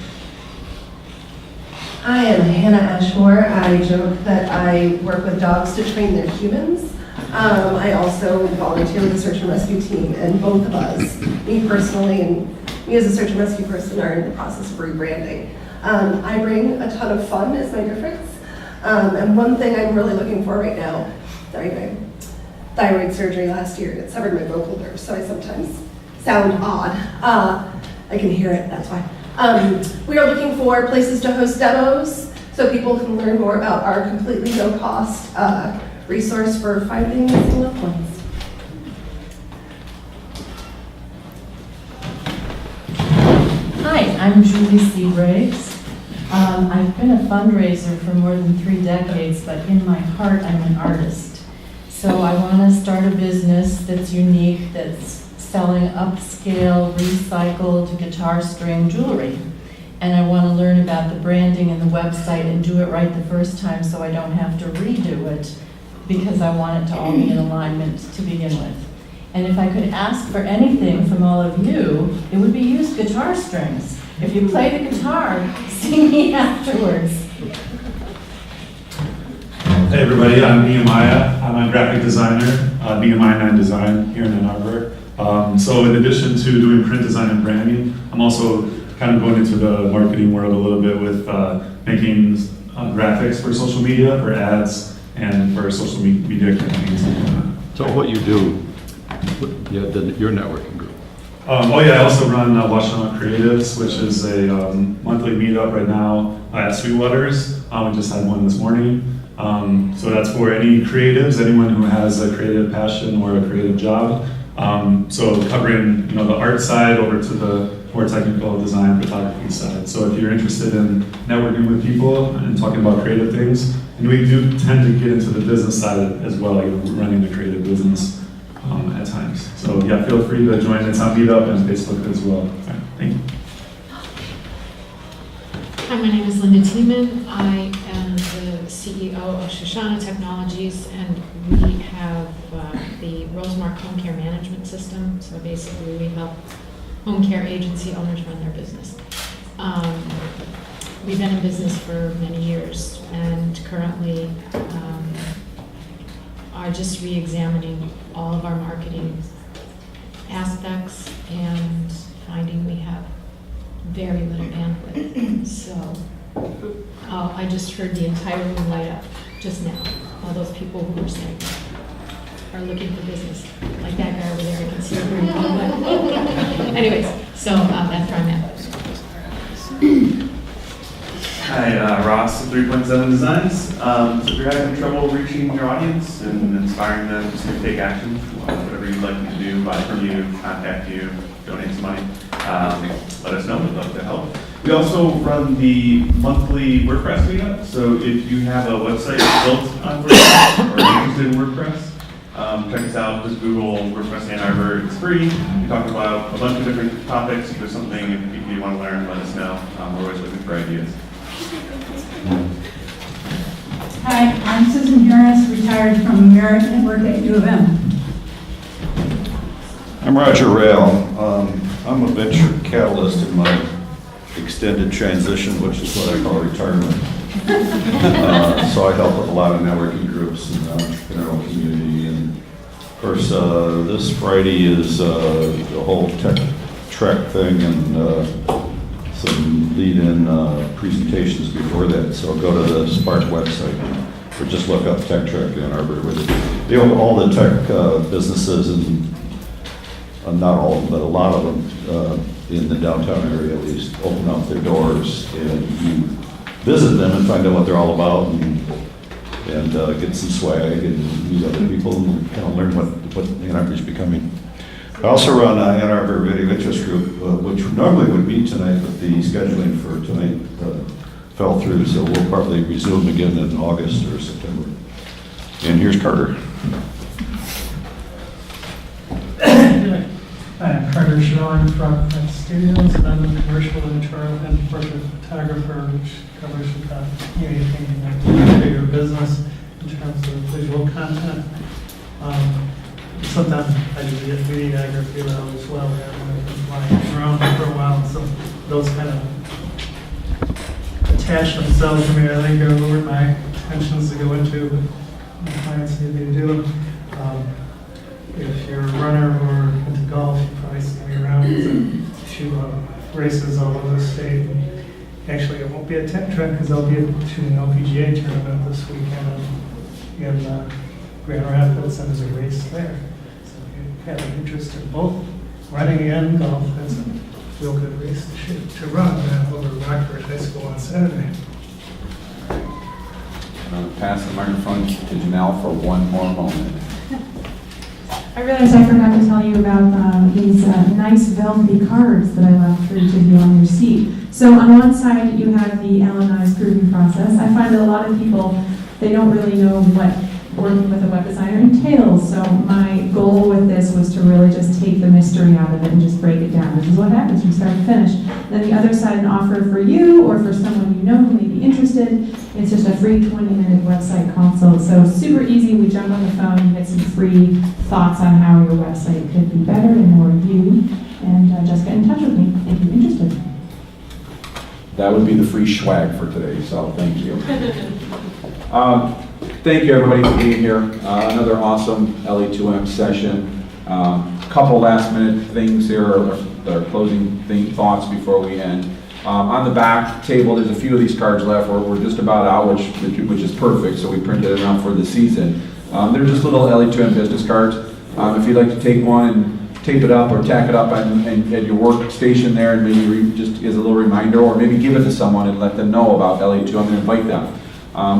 Speaker 22: I am Hannah Ashmore. I joke that I work with dogs to train their humans. I also volunteer with the search and rescue team, and both of us, me personally and me as a search and rescue person, are in the process of rebranding. I bring a ton of fun as my difference. And one thing I'm really looking for right now, sorry, my thyroid surgery last year, it severed my vocal nerves, so I sometimes sound odd. I can hear it, that's why. We are looking for places to host demos so people can learn more about our completely no-cost resource for finding missing loved ones.
Speaker 4: Hi, I'm Julie C. Briggs. I've been a fundraiser for more than 3 decades, but in my heart, I'm an artist. So I want to start a business that's unique, that's selling upscale, recycled guitar string jewelry. And I want to learn about the branding and the website and do it right the first time so I don't have to redo it, because I want it to all be in alignment to begin with. And if I could ask for anything from all of you, it would be used guitar strings. If you play the guitar, sing me afterwards.
Speaker 7: Hey everybody, I'm Nehemiah. I'm a graphic designer, Nehemiah 9 Design here in Ann Arbor. So in addition to doing print design and branding, I'm also kind of going into the marketing world a little bit with making graphics for social media, for ads, and for social media campaigns.
Speaker 23: So what you do, your networking group?
Speaker 7: I also run Washington Creatives, which is a monthly meetup right now at Sweetwater's. We just had one this morning. So that's for any creatives, anyone who has a creative passion or a creative job. So covering the art side over to the more technical design photography side. So if you're interested in networking with people and talking about creative things, and we do tend to get into the business side as well, running the creative business at times. So yeah, feel free to join. It's on Meetup and Facebook as well. Right, thank you.
Speaker 6: Hi, my name is Linda Tiemann. I am the CEO of Shoshana Technologies, and we have the Rosemark Home Care Management System. So basically, we help home care agency owners run their business. We've been in business for many years, and currently are just re-examining all of our marketing aspects and finding we have very little bandwidth. So I just heard the entire room light up just now. All those people who were saying are looking for business. Like that guy over there, I can see him. Anyways, so that's where I'm at.
Speaker 24: Hi, Ross at 3.7 Designs. So if you're having trouble reaching your audience and inspiring them to take action, whatever you'd like them to do, buy from you, contact you, donate some money, let us know. We'd love to help. We also run the monthly WordPress meetup. So if you have a website built on WordPress or interested in WordPress, check us out. Just Google WordPress Ann Arbor. It's free. We talk about a bunch of different topics. If there's something if you want to learn, let us know. We're always looking for ideas.
Speaker 8: Hi, I'm Susan Harris, retired from American and work at U of M.
Speaker 25: I'm Roger Rayle. I'm a venture catalyst in my extended transition, which is what I call retirement. So I help with a lot of networking groups in the entrepreneurial community. And of course, this Friday is the whole Tech Trek thing and some lead-in presentations before that. So go to the Spark website or just look up Tech Trek Ann Arbor. All the tech businesses, and not all of them, but a lot of them in the downtown area at least, open up their doors and you visit them and find out what they're all about and get some swag and meet other people and kind of learn what Ann Arbor is becoming. I also run Ann Arbor Video Interest Group, which normally would meet tonight, but the scheduling for tonight fell through, so we'll probably resume again in August or September. And here's Carter.
Speaker 26: I'm Carter Schilling from Front Studios, and I'm a commercial editorial and portrait photographer, which covers anything connected to your business in terms of visual content. Sometimes I do videography as well. I've been flying around for a while, so those kind of attach themselves to me. I think are where my intentions to go into, but my clients need me to do them. If you're a runner or into golf, you probably see me around because I shoot races all over the state. Actually, it won't be a tech trek because I'll be shooting an LPGA tournament this weekend in Grand Rapids, and there's a race there. So if you have an interest in both running and golf, that's a real good race to run over at Rockford High School on Saturday.
Speaker 23: Pass the microphone to Janelle for one more moment.
Speaker 20: I realized I forgot to tell you about these nice velvety cards that I left for each of you on your seat. So on one side, you have the Ellanyze grouping process. I find that a lot of people, they don't really know what working with a web designer entails. So my goal with this was to really just take the mystery out of it and just break it down. This is what happens from start to finish. Then the other side, an offer for you or for someone you know who may be interested. It's just a free 20-minute website consult. So super easy. We jump on the phone, you get some free thoughts on how your website could be better and more you. And just get in touch with me if you're interested.
Speaker 23: That would be the free swag for today, so thank you. Thank you, everybody, for being here. Another awesome LA2M session. Couple last-minute things here, or closing thoughts before we end. On the back table, there's a few of these cards left. We're just about out, which is perfect, so we printed enough for the season. They're just little LA2M business cards. If you'd like to take one and tape it up or tack it up at your workstation there, and maybe just as a little reminder, or maybe give it to someone and let them know about LA2M and invite them.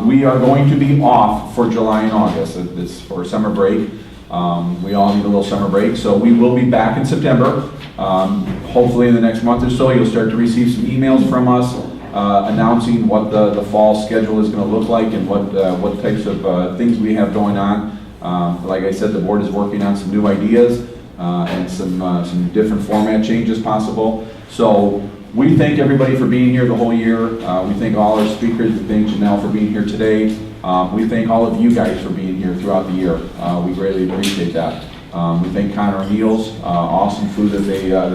Speaker 23: We are going to be off for July and August. It's for summer break. We all need a little summer break, so we will be back in September. Hopefully in the next month or so, you'll start to receive some emails from us announcing what the fall schedule is going to look like and what types of things we have going on. Like I said, the board is working on some new ideas and some different format changes possible. So we thank everybody for being here the whole year. We thank all our speakers. We thank Janelle for being here today. We thank all of you guys for being here throughout the year. We greatly appreciate that. We thank Conor and Neil's awesome food that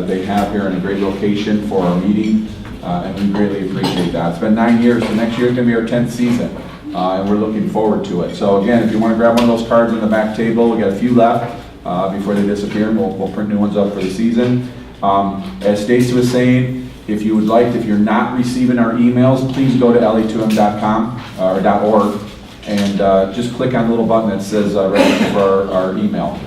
Speaker 23: they have here in a great location for our meeting, and we greatly appreciate that. It's been 9 years, so next year is going to be our 10th season, and we're looking forward to it. So again, if you want to grab one of those cards on the back table, we got a few left before they disappear, and we'll print new ones up for the season. As Stacey was saying, if you're not receiving our emails, please go to LA2M.com or .org and just click on the little button that says register for our email.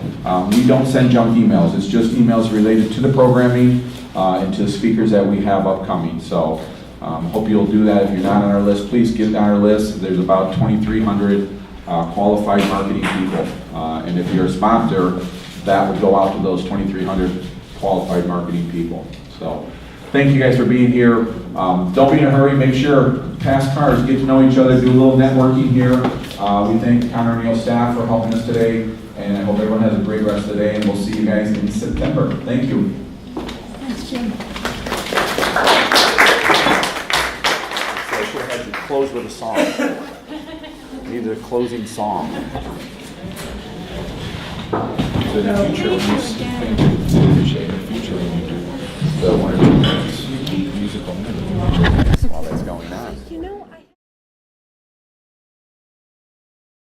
Speaker 23: We don't send junk emails. It's just emails related to the programming and to the speakers that we have upcoming. So hope you'll do that. If you're not on our list, please get on our list. There's about 2,300 qualified marketing people. And if you're a sponsor, that would go out to those 2,300 qualified marketing people. So thank you guys for being here. Don't be in a hurry. Make sure, pass cards, get to know each other, do a little networking here. We thank Conor and Neil's staff for helping us today, and I hope everyone has a great rest of the day, and we'll see you guys in September. Thank you.
Speaker 20: Thanks, Jim.
Speaker 23: So I should have had you close with a song. Need a closing song. So in the future, when you see in the future when you do the 1 or 2 minutes musical while that's going on.